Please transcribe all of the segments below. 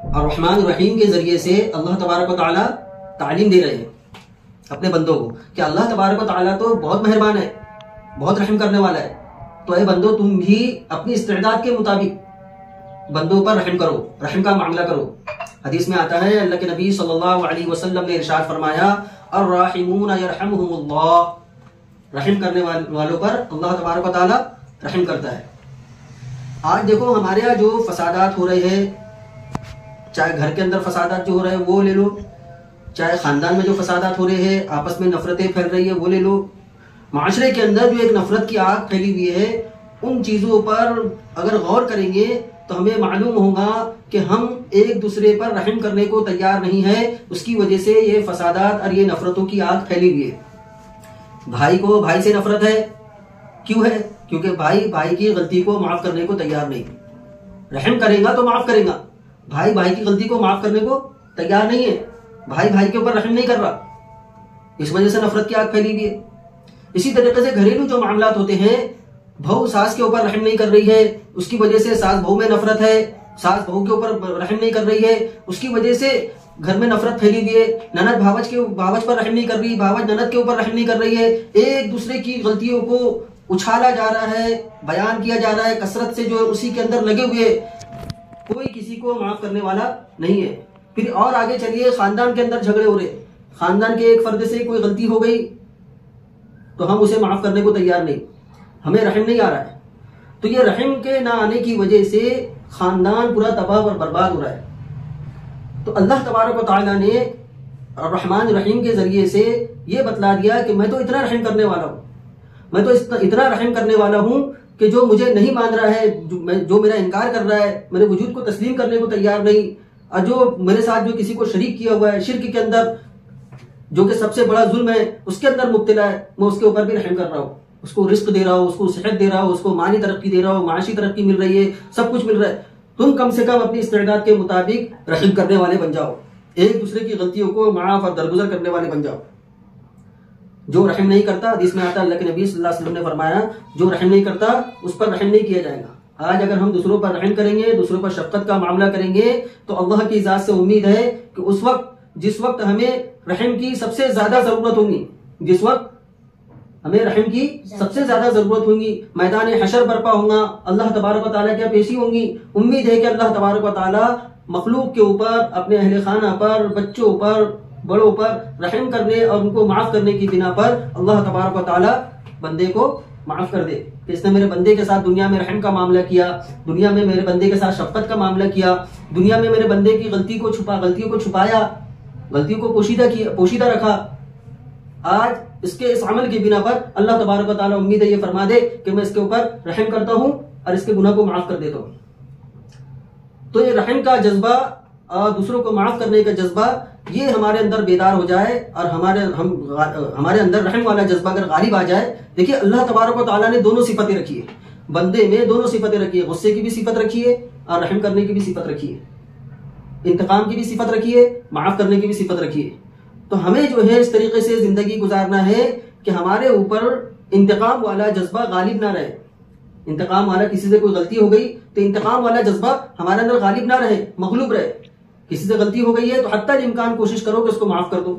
और रहमान रहीम के जरिए से अल्लाह तबारक व तआला तालीम दे रहे हैं अपने बंदों को कि अल्लाह तबारक व तआला तो बहुत मेहरबान है, बहुत रहम करने वाला है। तो ऐ बंदो, तुम भी अपनी इस्तेदाद के मुताबिक बंदों पर रहम करो, रहम का मामला करो। हदीस में आता है, अल्लाह के नबी सल्लल्लाहु अलैहि वसल्लम ने इरशाद फरमाया, अर्राहिमून यरहमुहुमुल्लाह, रहम करने वालों पर अल्लाह तबारक व तआला रहम करता है। आज देखो हमारे यहाँ जो फसादात हो रहे हैं, चाहे घर के अंदर फसादात जो हो रहे हैं वो ले लो, चाहे खानदान में जो फसादात हो रहे हैं, आपस में नफरतें फैल रही है वो ले लो, माशरे के अंदर जो एक नफरत की आग फैली हुई है, उन चीज़ों पर अगर गौर करेंगे तो हमें मालूम होगा कि हम एक दूसरे पर रहम करने को तैयार नहीं है। उसकी वजह से ये फसादात और ये नफरतों की आग फैली हुई है। भाई को भाई से नफरत है, क्यों है? क्योंकि भाई भाई की गलती को माफ करने को तैयार नहीं। रहम करेगा तो माफ करेगा, भाई भाई की गलती को माफ करने को तैयार नहीं है, भाई भाई के ऊपर रहम नहीं कर रहा, इस वजह से नफरत की आग फैली हुई है। इसी तरीके से घरेलू जो मामलात होते हैं, बहू सास के ऊपर रहम नहीं कर रही है, उसकी वजह से सास बहू में नफरत है, सास बहू के ऊपर रहम नहीं कर रही है, उसकी वजह से घर में नफरत फैली हुई है। ननद भावज पर रहम नहीं कर रही, भावज ननद के ऊपर रहम नहीं कर रही है। एक दूसरे की गलतियों को उछाला जा रहा है, बयान किया जा रहा है कसरत से, जो उसी के अंदर लगे हुए, कोई किसी को माफ करने वाला नहीं है। फिर और आगे चलिए, खानदान के अंदर झगड़े हो रहे, खानदान के एक फर्द से कोई गलती हो गई तो हम उसे माफ करने को तैयार नहीं, हमें रहम नहीं आ रहा है। तो ये रहम के ना आने की वजह से खानदान पूरा तबाह और बर्बाद हो रहा है। तो अल्लाह तबारक व तआला ने रहमान रहीम के जरिए से ये बतला दिया कि मैं तो इतना रहम करने वाला हूँ, मैं तो इतना रहम करने वाला हूँ कि जो मुझे नहीं मान रहा है, जो मेरा इनकार कर रहा है, मेरे वजूद को तस्लीम करने को तैयार नहीं, और जो मेरे साथ जो किसी को शरीक किया हुआ है शिर्क के अंदर, जो कि सबसे बड़ा जुल्म है, उसके अंदर मुब्तला है, मैं उसके ऊपर भी रहम कर रहा हूँ, उसको रिस्क दे रहा हूँ, उसको सेहत दे रहा हूँ, उसको मानी तरक्की दे रहा हूँ, माशी तरक्की मिल रही है, सब कुछ मिल रहा है। तुम कम से कम अपनी इस्तेदाद के मुताबिक रहम करने वाले बन जाओ, एक दूसरे की गलतियों को माफ और दरगुजर करने वाले बन जाओ। जो रहम नहीं करता, हदीस में आता है, अल्लाह के नबी सल्लल्लाहु अलैहि वसल्लम ने फरमाया, जो रहम नहीं करता उस पर रहम नहीं किया जाएगा। आज अगर हम दूसरों पर रहम करेंगे, दूसरों पर शफकत का मामला करेंगे, तो अल्लाह की ज़ात से उम्मीद है कि उस वक्त, जिस वक्त हमें रहम की सबसे ज्यादा जरूरत होगी, जिस वक्त हमें रहम की सबसे ज्यादा जरूरत होगी, मैदान हशर बर्पा होगा, अल्लाह तबारक व तआला की पेशी होंगी। उम्मीद है कि अल्लाह तबारक व तआला मखलूक के ऊपर, अपने अहले खाना पर, बच्चों पर, बड़ों पर रहम करने और उनको माफ करने की बिना पर अल्लाह तबारक व तआला बंदे को माफ कर दे कि इसने मेरे बंदे के साथ दुनिया में रहम का मामला किया, दुनिया में मेरे बंदे के साथ शफकत का मामला किया, दुनिया में मेरे बंदे की गलतियों को छुपाया, गलतियों को पोशीदा रखा। आज इसके इस अमल के बिना पर अल्लाह तबारक व तआला उम्मीद है ये फरमा दे कि मैं इसके ऊपर रहम करता हूं और इसके गुनाह को माफ कर देता हूं। तो ये रहम का जज्बा और दूसरों को माफ करने का जज्बा, ये हमारे अंदर बेदार हो जाए और हमारे अंदर रहम वाला जज्बा अगर गालिब आ जाए। देखिए, अल्लाह तबारक व तआला ने दोनों सिफतें रखी है, बंदे में दोनों सिफतें रखी है, गुस्से की भी सिफत रखी है और रहम करने की भी सिफत रखी है, इंतकाम की भी सिफत रखी है, माफ करने की भी सिफत रखी है। तो हमें जो है इस तरीके से जिंदगी गुजारना है कि हमारे ऊपर इंतकाम वाला जज्बा गालिब ना रहे। इंतकाम वाला, किसी से कोई गलती हो गई तो इंतकाम वाला जज्बा हमारे अंदर गालिब ना रहे, मगलूब रहे। किसी से गलती हो गई है तो हत्ता इम्कान कोशिश करो कि उसको माफ कर दो।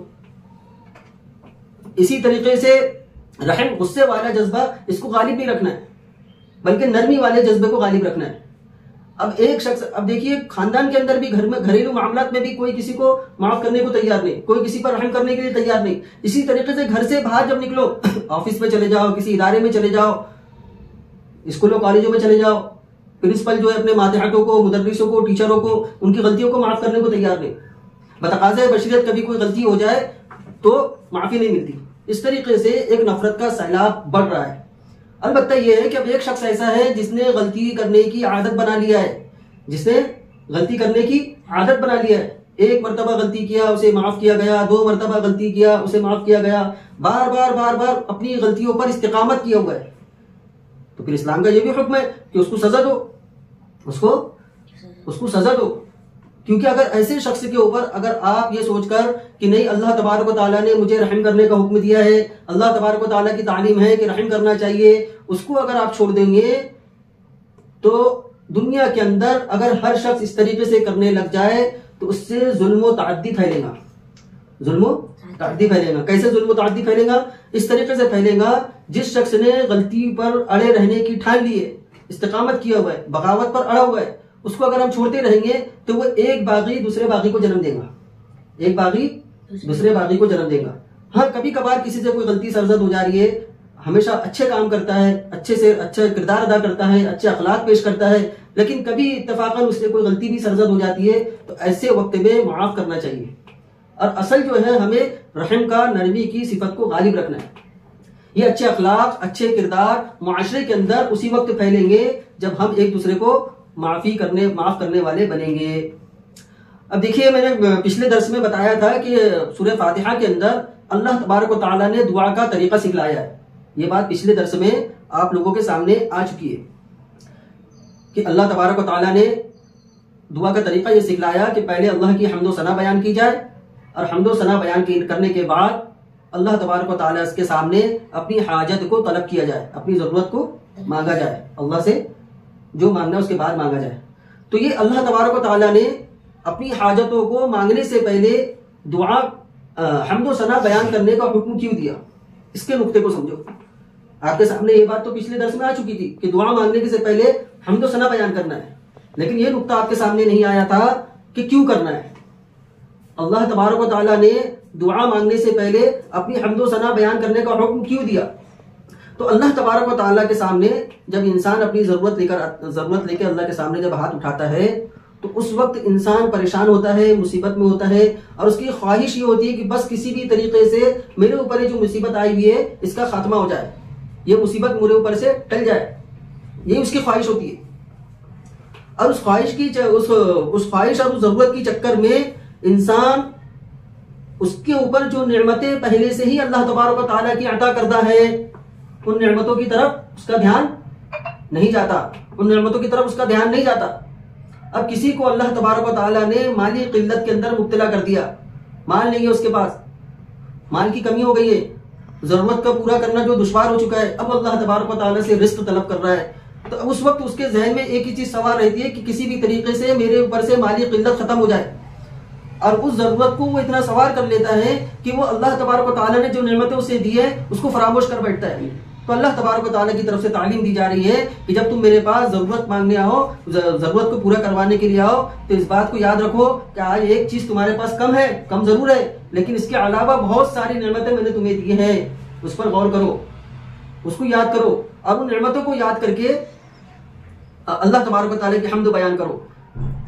इसी तरीके से रहम, गुस्से वाला जज्बा, इसको गालिब नहीं रखना है, बल्कि नरमी वाले जज्बे को गालिब रखना है। अब एक शख्स, अब देखिए खानदान के अंदर भी, घर में घरेलू मामलात में भी कोई किसी को माफ करने को तैयार नहीं, कोई किसी पर रहम करने के लिए तैयार नहीं। इसी तरीके से घर से बाहर जब निकलो, ऑफिस में चले जाओ, किसी इदारे में चले जाओ, स्कूलों कॉलेजों में चले जाओ, प्रिंसिपल जो है अपने मातहतों को, मुदर्रिसों को, टीचरों को, उनकी गलतियों को माफ करने को तैयार नहीं। बतकाज़े बशरियत कभी कोई गलती हो जाए तो माफी नहीं मिलती। इस तरीके से एक नफरत का सैलाब बढ़ रहा है। अलबत्ता यह है कि अब एक शख्स ऐसा है जिसने गलती करने की आदत बना लिया है, जिसने गलती करने की आदत बना लिया है। एक मरतबा गलती किया, उसे माफ किया गया, 2 मरतबा गलती किया, उसे माफ किया गया, बार बार अपनी गलतियों पर इस्तिकामत किया हुआ है। तो फिर इस्लाम का यह भी हुक्म है कि उसको सजा दो, उसको सजा दो। क्योंकि अगर ऐसे शख्स के ऊपर अगर आप ये सोचकर कि नहीं, अल्लाह तबारक व तआला ने मुझे रहम करने का हुक्म दिया है, अल्लाह तबारक व तआला की तालीम है कि रहम करना चाहिए, उसको अगर आप छोड़ देंगे तो दुनिया के अंदर अगर हर शख्स इस तरीके से करने लग जाए तो उससे जुल्म ताअद्दी फैलेगा। जुल्म ताअद्दी फैलेगा। कैसे जुल्म ताअद्दी फैलेगा? इस तरीके से फैलेगा, जिस शख्स ने गलती पर अड़े रहने की ठान ली है, इस्तिकामत किया हुआ है, बगावत पर अड़ा हुआ है, उसको अगर हम छोड़ते रहेंगे तो वो एक बागी दूसरे बागी को जन्म देगा, एक बागी दूसरे बागी को जन्म देगा। हाँ, कभी कभार किसी से कोई गलती सरजद हो जा रही है, हमेशा अच्छे काम करता है, अच्छे से अच्छा किरदार अदा करता है, अच्छे अखलाक पेश करता है, लेकिन कभी इत्तेफाकन उससे कोई गलती भी सरजद हो जाती है, तो ऐसे वक्त में माफ करना चाहिए। और असल जो है, हमें रहम का, नरमी की सिफत को गालिब रखना है। ये अच्छे अखलाक, अच्छे किरदार मुआशरे के अंदर उसी वक्त फैलेंगे जब हम एक दूसरे को माफ करने वाले बनेंगे। अब देखिए, मैंने पिछले दर्स में बताया था कि सूरह फातिहा के अंदर अल्लाह तबारक व तआला ने दुआ का तरीका सिखलाया है। ये बात पिछले दर्स में आप लोगों के सामने आ चुकी है कि अल्लाह तबारक व तआला ने दुआ का तरीका ये सिखलाया कि पहले अल्लाह की हम्दो सना बयान की जाए, और हम्दो सना बयान करने के बाद अल्लाह तबारक व तआला के सामने अपनी हाजत को तलब किया जाए, अपनी जरूरत को मांगा जाए, अल्लाह से जो मांगना है उसके बाद मांगा जाए। तो ये अल्लाह तबारक व तआला ने अपनी हाजतों को मांगने से पहले दुआ हम्दो सना बयान करने का हुक्म क्यों दिया, इसके नुक्ते को समझो। आपके सामने ये बात तो पिछले दर्स में आ चुकी थी कि दुआ मांगने से पहले हम्दो सना बयान करना है, लेकिन ये नुक्ता आपके सामने नहीं आया था कि क्यों करना है। अल्लाह तबारक व तआला ने दुआ मांगने से पहले अपनी हम्दो सना बयान करने का हुक्म क्यों दिया? तो अल्लाह तबारक व तआला के सामने जब इंसान अपनी जरूरत लेकर अल्लाह के सामने जब हाथ उठाता है, तो उस वक्त इंसान परेशान होता है, मुसीबत में होता है, और उसकी ख्वाहिश ये होती है कि बस किसी भी तरीके से मेरे ऊपर ये जो मुसीबत आई हुई है इसका खात्मा हो जाए, ये मुसीबत मेरे ऊपर से टल जाए, यही उसकी ख्वाहिश होती है। और उस ख्वाहिश और उस जरूरत की चक्कर में इंसान उसके ऊपर जो नेमतें पहले से ही अल्लाह तबारक व तआला की अता करदा है, उन नेमतों की तरफ उसका ध्यान नहीं जाता, उन नेमतों की तरफ उसका ध्यान नहीं जाता। अब किसी को अल्लाह तबारक व तआला ने माली किल्लत के अंदर मुब्तला कर दिया, माल नहीं है उसके पास, माल की कमी हो गई है, जरूरत का पूरा करना जो दुश्वार हो चुका है, अब अल्लाह तबारक व तआला से रिस्क तलब कर रहा है। तो उस वक्त उसके जहन में एक ही चीज सवाल रहती है कि किसी भी तरीके से मेरे ऊपर से माली किल्लत खत्म हो जाए, और उस जरूरत को वो इतना सवार कर लेता है कि वो अल्लाह तबारक व तआला ने जो नेमतें उसे दी है उसको फरामोश कर बैठता है। तो अल्लाह तबारक व तआला की तरफ से तालीम दी जा रही है कि जब तुम मेरे पास जरूरत मांगने आओ, जरूरत को पूरा करवाने के लिए आओ, तो इस बात को याद रखो कि आज एक चीज तुम्हारे पास कम है, कम जरूर है, लेकिन इसके अलावा बहुत सारी नेमतें मैंने तुम्हें दी हैं, उस पर गौर करो, उसको याद करो। अब उन नेमतों को याद करके अल्लाह तबारक व तआला की हम्द बयान करो,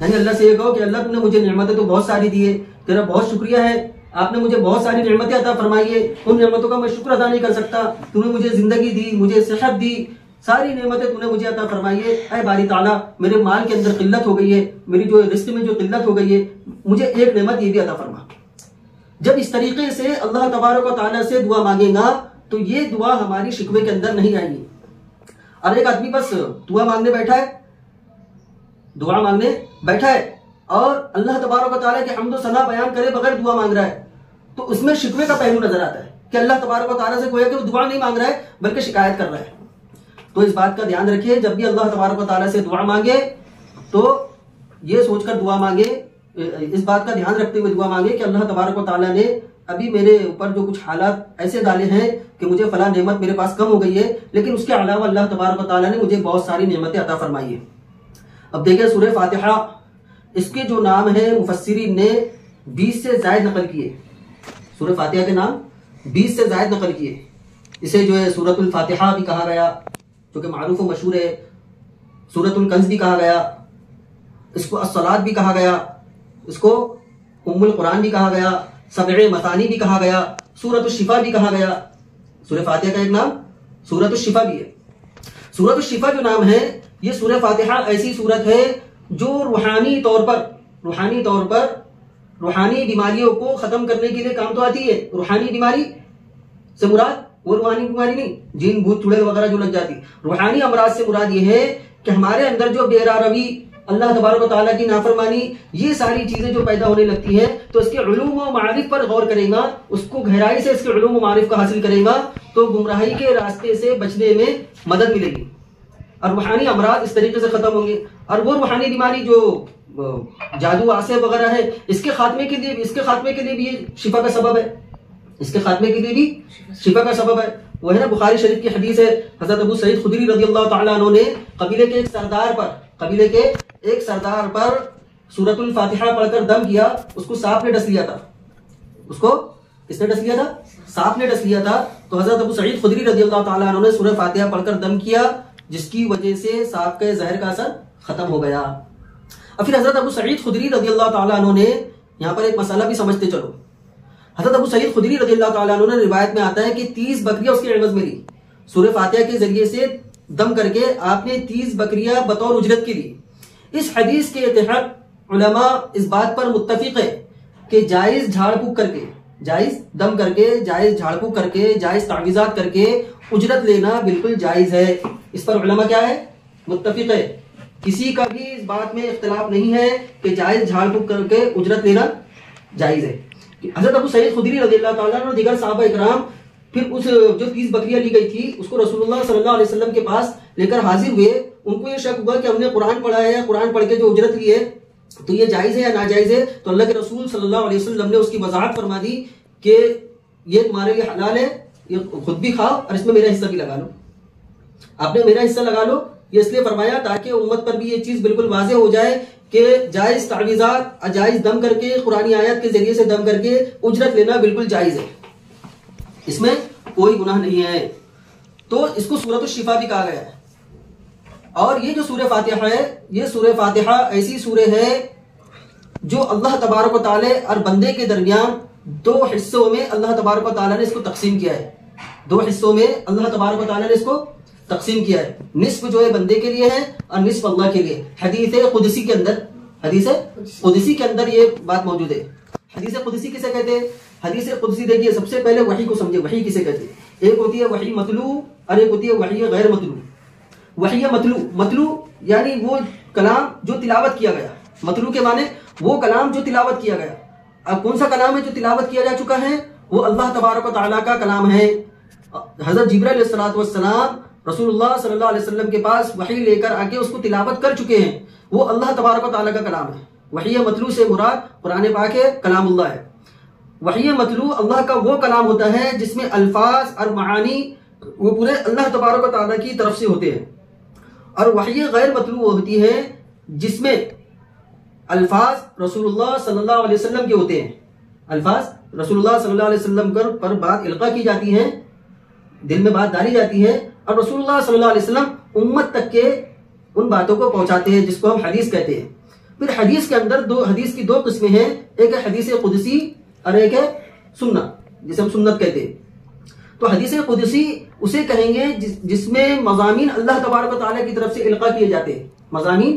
यानी अल्लाह से ये कहो कि अल्लाह तुमने मुझे नेमतें तो बहुत सारी दी है, तेरा बहुत शुक्रिया है, आपने मुझे बहुत सारी नेमतें अता फरमाई है, उन नेमतों का मैं शुक्र अदा नहीं कर सकता, तूने मुझे जिंदगी दी, मुझे सेहत दी, सारी नेमतें तूने मुझे अता फरमाई है। ऐ बारी ताला, मेरे माल के अंदर किल्लत हो गई है, मेरी जो रिस्क में जो किल्लत हो गई है, मुझे एक नेमत ये भी अता फरमा। जब इस तरीके से अल्लाह तबारक व तआला से दुआ मांगेगा तो ये दुआ हमारी शिकवे के अंदर नहीं आएगी। और एक आदमी बस दुआ मांगने बैठा है और अल्लाह तबारक व तआला के हम्द व सना बयान करे बगैर दुआ मांग रहा है, तो उसमें शिकवे का पहलू नजर आता है कि अल्लाह तबारक व तआला से गोया कि वो दुआ नहीं मांग रहा है बल्कि शिकायत कर रहा है। तो इस बात का ध्यान रखिए, जब भी अल्लाह तबारक व तआला से दुआ मांगे तो ये सोचकर दुआ मांगे, इस बात का ध्यान रखते हुए दुआ मांगे कि अल्लाह तबारक व तआला ने अभी मेरे ऊपर जो कुछ हालात ऐसे डाले हैं कि मुझे फला नेमत मेरे पास कम हो गई है, लेकिन उसके अलावा अल्लाह तबारक व तआला ने मुझे बहुत सारी नेमतें अता फरमाई है। अब देखिए सूरह फातिहा, इसके जो नाम है मुफस्सिरीन ने 20 से ज्यादा नकल किए, सूरह फातिहा के नाम 20 से ज्यादा नकल किए। इसे जो है सूरतुल फातिहा भी कहा गया, जो कि मारूफ व मशहूर है, सूरतुल कंज़ भी कहा गया, इसको अस्सलात भी कहा गया, इसको उम्मुल कुरान भी कहा गया, सबए मसानी भी कहा गया, सूरतुल शिफा भी कहा गया। सूरह फातिहा का एक नाम सूरतुल शिफा भी है। सूरतुल शिफा जो नाम है, ये सूरह फातिहा ऐसी सूरत है जो रूहानी तौर पर रूहानी बीमारियों को खत्म करने के लिए काम तो आती है। रूहानी बीमारी से मुराद वो रूहानी बीमारी नहीं, जिन भूत चुड़ैल वगैरह जो लग जाती, रूहानी अमराज से मुराद ये है कि हमारे अंदर जो बेरारवी, अल्लाह तबारक व तआला की नाफरमानी, ये सारी चीजें जो पैदा होने लगती हैं, तो इसके उलूम व मारिफ पर गौर करेगा, उसको गहराई से इसके उलूम व मारिफ को हासिल करेगा, तो गुमराही के रास्ते से बचने में मदद मिलेगी। और रूहानी अमराज इस तरीके से खत्म होंगे। और वो रूहानी बीमारी जो जादू आसे वगैरह है, इसके खात्मे के लिए भी ये शिफा का सबब है, इसके खात्मे के लिए भी शिफा का सबब है। वो है ना बुखारी शरीफ की हदीस है, हजरत अबू सईद खुदरी रज़ियल्लाहु ताला अन्हु ने कबीले के एक सरदार पर सूरतुल फातिहा पढ़कर दम किया, उसको सांप ने डस लिया था। उसको किसने डस लिया था? सांप ने डस लिया था। तो हजरत अबू सईद खुदरी रज़ियल्लाहु ताला अन्हु ने सूरह फातिहा पढ़कर दम किया, जिसकी वजह से सांप के जहर का असर खत्म हो गया। और फिर हजरत अबू सईद खुदरी रज़ियल्लाहु ताला अन्हु ने यहाँ पर एक मसाला भी समझते चलो। हजरत अबू सईद खुदरी रज़ियल्लाहु ताला अन्हु ने रिवायत में आता है कि 30 बकरियां उसके एवज में ली। सूरह फातिहा के जरिए से दम करके आपने 30 बकरियां बतौर उजरत की ली। इस हदीस के तहत उलमा इस बात पर मुत्तफिक है कि जायज झाड़ फूक करके, जायज दम करके, जायज झाड़ फूक करके, जायज तावीज़ात करके उजरत लेना बिल्कुल जायज है। इस पर उलमा क्या है? मुत्तफिक है। किसी का भी इस बात में इख्तिलाफ नहीं है कि जायज झाड़ फूक करके उजरत लेना जायज है। हजरत अबू सईद खुदरी रज़ियल्लाहु ताला अन्हु और दीगर सहाबा इकराम फिर उस जो 30 बकरियां ली गई थी उसको रसूलुल्लाह सल्लल्लाहु अलैहि वसल्लम के पास लेकर हाजिर हुए। उनको ये शक हुआ कि हमने कुरान पढ़ा है, कुरान पढ़ के जो उजरत ली है तो ये जायज है या नाजायज है। तो अल्लाह के रसूल सल्लल्लाहु अलैहि वसल्लम ने उसकी वजाहत फरमा दी कि ये तुम्हारे लिए हलाल है, ये खुद भी खाओ और इसमें मेरा हिस्सा भी लगा लो, आपने मेरा हिस्सा लगा लो। ये इसलिए फरमाया ताकि उम्मत पर भी ये चीज बिल्कुल वाज़ेह हो जाए कि जायज तावीज़ात, अजायज दम करके, कुरानी आयत के जरिए से दम करके उजरत लेना बिल्कुल जायज है, इसमें कोई गुनाह नहीं है। तो इसको सूरत शिफा भी कहा गया है। और ये जो सूरह फातिहा है, ये सूरह फातिहा ऐसी सूरह है जो अल्लाह तबारक व तआला और बंदे के दरमियान 2 हिस्सों में अल्लाह तबारक व तआला ने इसको तकसीम किया है। 2 हिस्सों में अल्लाह तबारक व तआला ने इसको तकसीम किया है। निस्फ जो है बंदे के लिए है और निस्फ अल्लाह के लिए। हदीस कुदसी के अंदर ये बात मौजूद है। हदीस कुदसी किसे कहते हैं? हदीस कुदसी देखिए, सबसे पहले वही को समझे, वही किसे कहते हैं? एक होती है वही मतलू और एक होती है वही गैर मतलू। वही मतलू यानी वो कलाम जो तिलावत किया गया, मतलू के माने वो कलाम जो तिलावत किया गया। अब कौन सा कलाम है जो तिलावत किया जा चुका है? वो अल्लाह तबारक व तआला का कलाम है। हजरत जिब्राइल अलैहिस्सलाम रसूलुल्लाह सल्लल्लाहु अलैहि वसल्लम के पास वही लेकर आके उसको तिलावत कर चुके हैं। वो अल्लाह तबारक व तआला का कलाम है। वही मतलू से मुराद कुरान पाक है, कलामुल्लाह है। वही मतलू अल्लाह का वो कलाम होता है जिसमें अल्फाज और मानी वो पूरे अल्लाह तबारक व तआला की तरफ से होते हैं। और वही गैर मतलू वो होती है जिसमें अल्फाज रसूलुल्लाह सल्लल्लाहु अलैहि वसल्लम के होते हैं। अल्फाज रसूलुल्लाह सल्लल्लाहु अलैहि वसल्लम पर बात इल्का की जाती है, दिल में बात डाली जाती है और रसूलुल्लाह सल्लल्लाहु अलैहि वसल्लम उम्मत तक के उन बातों को पहुंचाते हैं जिसको हम हदीस कहते हैं। फिर हदीस के अंदर हदीस की 2 किस्में हैं, एक है हदीस कुदसी और एक है सुन्ना, जिसे हम सुन्नत कहते हैं। तो हदीस कुदसी उसे कहेंगे जिसमें मज़ामीन अल्लाह तबारक व तआला की तरफ से इल्का किए जाते हैं। मज़ामीन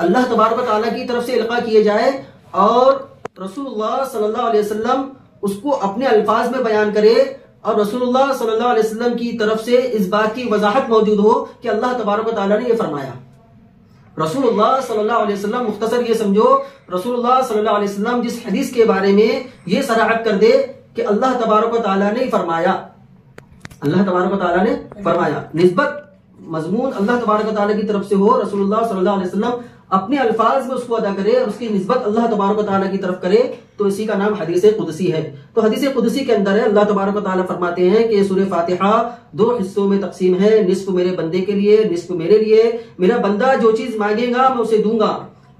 अल्लाह तबारक व तआला की तरफ से इल्का किए जाए और रसूलुल्लाह सल्लल्लाहु अलैहि वसल्लम उसको अपने अल्फाज में बयान करे और रसूलुल्लाह सल्लल्लाहु अलैहि वसल्लम की तरफ से इस बात की वजाहत मौजूद हो कि अल्लाह तबारक व तआला ने ये फरमाया। रसूलुल्लाह सल्लल्लाहु अलैहि वसल्लम, मुख्तसर ये समझो, रसूलुल्लाह सल्लल्लाहु अलैहि वसल्लम जिस हदीस के बारे में ये सराहत कर दे कि अल्लाह तबारक व तआला ने फरमाया, अल्लाह तबारक व तआला ने फरमाया, निस्बत मजमून अल्लाह तबारक व तआला की तरफ से हो, रसूलुल्लाह सल्लल्लाहु अलैहि वसल्लम अपने अल्फाज में उसको अदा करे और उसकी निस्बत अल्लाह तबारक व तआला की तरफ करे, तो इसी का नाम हदीस कुदसी है। तो हदीस कुदसी के अंदर है अल्लाह तबारक व तआला फरमाते हैं कि सूरह फातिहा 2 हिस्सों में तकसीम है, निस्फ मेरे बंदे के लिए, निस्फ मेरे लिए। मेरा बंदा जो चीज मांगेगा मैं उसे दूंगा।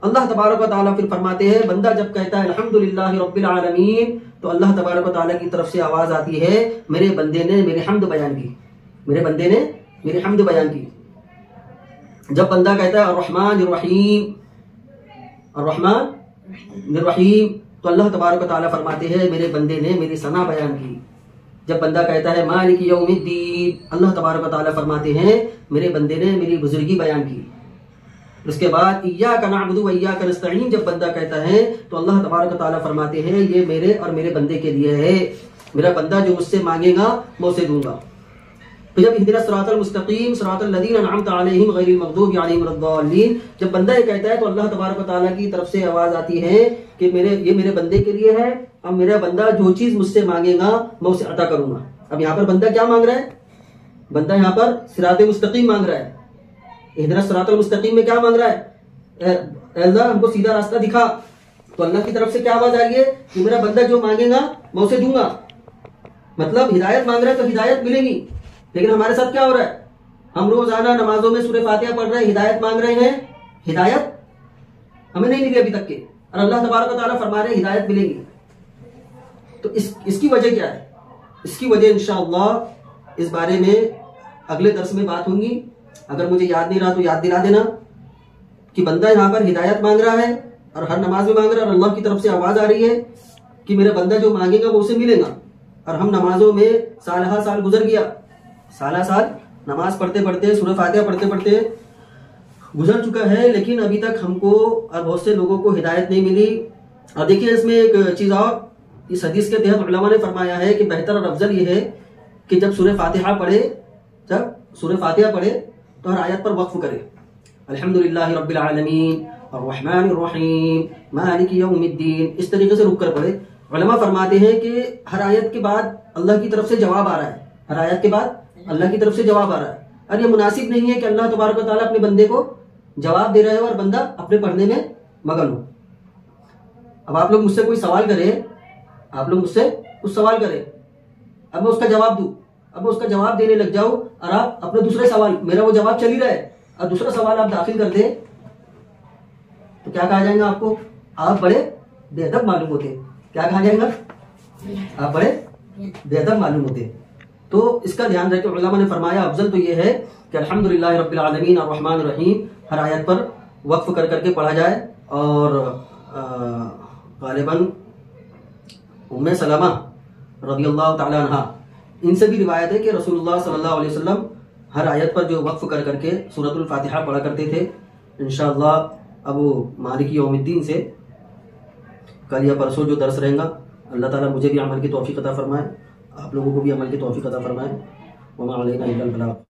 अल्लाह तबारक व तआला फिर फरमाते हैं, बंदा जब कहता है अल्हम्दुलिल्लाहि रब्बिल आलमीन, तो अल्लाह तबारक व तआला की तरफ से आवाज आती है, मेरे बंदे ने मेरी हम्द बयान की, मेरे बंदे ने मेरी हम्द बयान की। जब बंदा कहता है अर्रहमान अर्रहीम, अर्रहमान अर्रहीम, तो अल्लाह तबारक व तआला फरमाते हैं, मेरे बंदे ने मेरी सना बयान की। जब बंदा कहता है मालिक यौमिद्दीन, अल्लाह तबारक व तआला फरमाते हैं, मेरे बंदे ने मेरी बुजुर्गी बयान की। उसके बाद इय्याका नअबुदु व इय्याका नस्तईन, जब बंदा कहता है तो अल्लाह तबारक व तआला फरमाते हैं, ये मेरे और मेरे बंदे के लिए है, मेरा बंदा जो मुझसे मांगेगा मैं उसे दूंगा। तो जब इहदिना सिरातल मुस्तकीम सिरातल लज़ीना अनअमता अलैहिम गैरिल मग़दूबि अलैहिम वलद्दाल्लीन, जब बंदा ये कहता है तो अल्लाह तबारक व तआला की तरफ से आवाज आती है कि ये मेरे बंदे के लिए है और मेरा बंदा जो चीज मुझसे मांगेगा मैं उसे अता करूंगा। अब यहाँ पर बंदा क्या मांग रहा है? बंदा यहाँ पर सिरात मुस्तकीम मांग रहा है। इहदिना सिरातल मुस्तकीम में क्या मांग रहा है? अल्लाह हमको सीधा रास्ता दिखा। तो अल्लाह की तरफ से क्या आवाज आ रही है कि मेरा बंदा जो मांगेगा मैं उसे दूंगा। मतलब हिदायत मांग रहा है तो हिदायत मिलेगी। लेकिन हमारे साथ क्या हो रहा है? हम रोजाना नमाजों में सूरह फातिहा पढ़ रहे हैं, हिदायत मांग रहे हैं, हिदायत हमें नहीं मिली अभी तक के, और अल्लाह तबारक व तआला फरमा रहे हैं हिदायत मिलेगी। तो इसकी वजह क्या है? इसकी वजह इंशाअल्लाह इस बारे में अगले दर्स में बात होंगी। अगर मुझे याद नहीं रहा तो याद दिला देना कि बंदा यहाँ पर हिदायत मांग रहा है और हर नमाज में मांग रहा है, और अल्लाह की तरफ से आवाज आ रही है कि मेरा बंदा जो मांगेगा वो उसे मिलेगा। और हम नमाजों में साल साल गुजर गया, साल नमाज पढ़ते पढ़ते, सूरह फातिहा पढ़ते पढ़ते गुजर चुका है, लेकिन अभी तक हमको और बहुत से लोगों को हिदायत नहीं मिली। और देखिए इसमें एक चीज और, इस हदीस के तहत उलमा ने फरमाया है कि बेहतर और अफजल ये है कि जब सूरह फातिहा पढ़े तो हर आयत पर वक्फ करे। अल्हम्दुलिल्लाहि रब्बिल आलमीन अर्रहमानिर रहीम मालिकी यौमिद्दीन, इस तरीके से रुक कर पढ़े। उलमा फरमाते हैं कि हर आयत के बाद अल्लाह की तरफ से जवाब आ रहा है, हर आयत के बाद अल्लाह की तरफ से जवाब आ रहा है। और ये मुनासिब नहीं है कि अल्लाह तबारक व तआला अपने बंदे को जवाब दे रहे हो और बंदा अपने पढ़ने में मगन हो। अब आप लोग मुझसे कोई सवाल करें, आप लोग मुझसे कुछ सवाल करें, अब मैं उसका जवाब दूं, अब मैं उसका जवाब देने लग जाऊं और आप अपने दूसरे सवाल, मेरा वो जवाब चल ही रहा है और दूसरा सवाल आप दाखिल कर दें तो क्या कहा जाएगा आपको? आप बड़े बेअदब मालूम होते। क्या कहा जाएगा? आप बड़े बेअदब मालूम होते। तो इसका ध्यान रखें। उलमा ने फरमाया अफजल तो ये है कि अल्हम्दुलिल्लाह रब्बिल आलमीन अर्रहमानिर रहीम हर आयत पर वक्फ कर करके पढ़ा जाए। और गालिबन उम्मे सलमा रज़ियल्लाहु ताला अन्हा, इनसे भी रिवायत है कि रसूलुल्लाह सल्लल्लाहु अलैहि वसल्लम हर आयत पर जो वक्फ कर करके सूरतुल फातिहा पढ़ा करते थे। इंशाअल्लाह अब मालिकी यौमिद्दीन से कल या परसों जो दर्स रहेगा, अल्लाह ताला मुझे भी अमल की तौफीक अता फरमाए, आप लोगों को भी अमल की तौफीक अता फरमाए। वमा अलैना इल्लल बलाग।